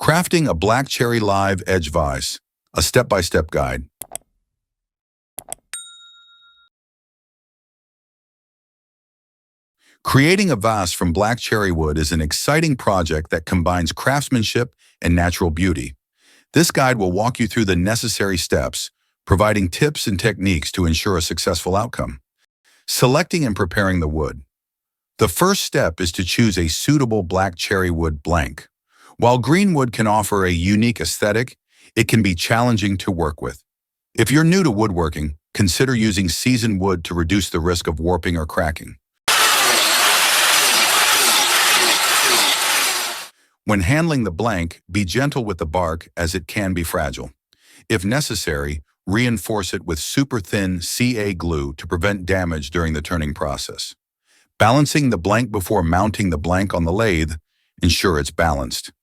Crafting a Black Cherry Live Edge Vase, a step-by-step guide. Creating a vase from black cherry wood is an exciting project that combines craftsmanship and natural beauty. This guide will walk you through the necessary steps, providing tips and techniques to ensure a successful outcome. Selecting and preparing the wood. The first step is to choose a suitable black cherry wood blank. While green wood can offer a unique aesthetic, it can be challenging to work with. If you're new to woodworking, consider using seasoned wood to reduce the risk of warping or cracking. When handling the blank, be gentle with the bark as it can be fragile. If necessary, reinforce it with super thin CA glue to prevent damage during the turning process. Balancing the blank before mounting the blank on the lathe, ensure it's balanced.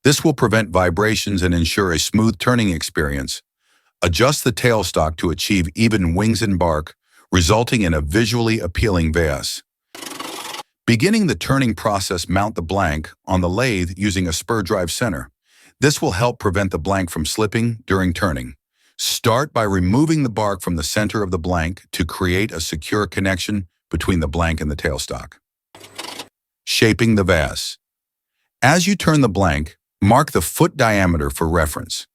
This will prevent vibrations and ensure a smooth turning experience. Adjust the tailstock to achieve even wings and bark, resulting in a visually appealing vase. Beginning the turning process, mount the blank on the lathe using a spur drive center. This will help prevent the blank from slipping during turning. Start by removing the bark from the center of the blank to create a secure connection between the blank and the tailstock. Shaping the vase. As you turn the blank, mark the foot diameter for reference.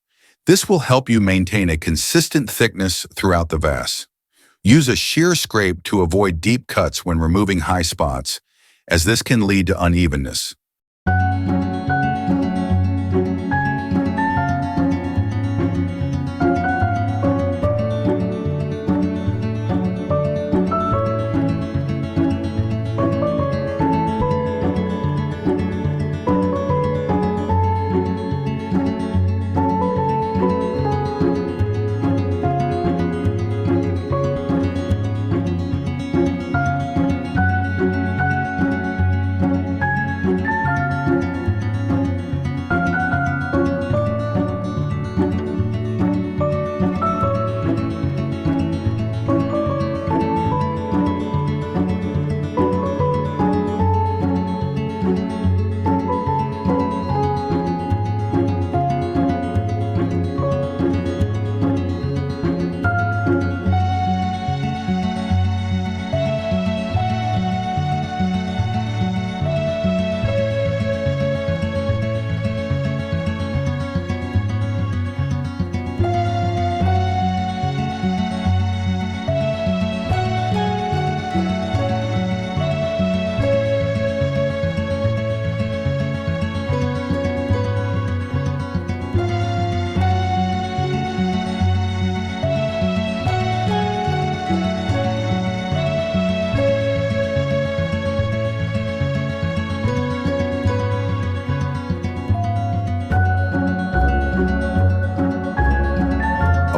This will help you maintain a consistent thickness throughout the vase. Use a shear scrape to avoid deep cuts when removing high spots, as this can lead to unevenness.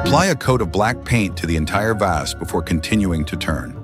Apply a coat of black paint to the entire vase before continuing to turn.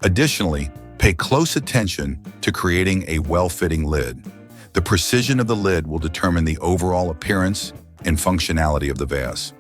Additionally, pay close attention to creating a well-fitting lid. The precision of the lid will determine the overall appearance and functionality of the vase.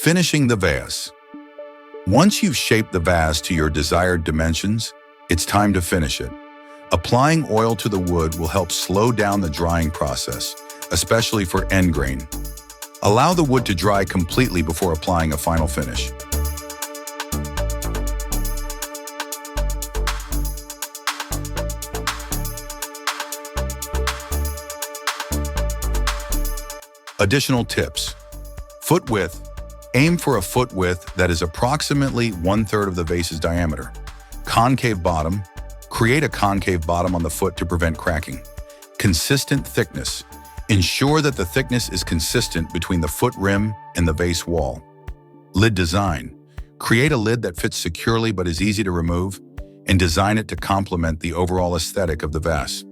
Finishing the vase. Once you've shaped the vase to your desired dimensions, it's time to finish it. Applying oil to the wood will help slow down the drying process, especially for end grain. Allow the wood to dry completely before applying a final finish. Additional tips. Foot width. Aim for a foot width that is approximately 1/3 of the vase's diameter. Concave bottom. Create a concave bottom on the foot to prevent cracking. Consistent thickness. Ensure that the thickness is consistent between the foot rim and the vase wall. Lid design. Create a lid that fits securely but is easy to remove, and design it to complement the overall aesthetic of the vase.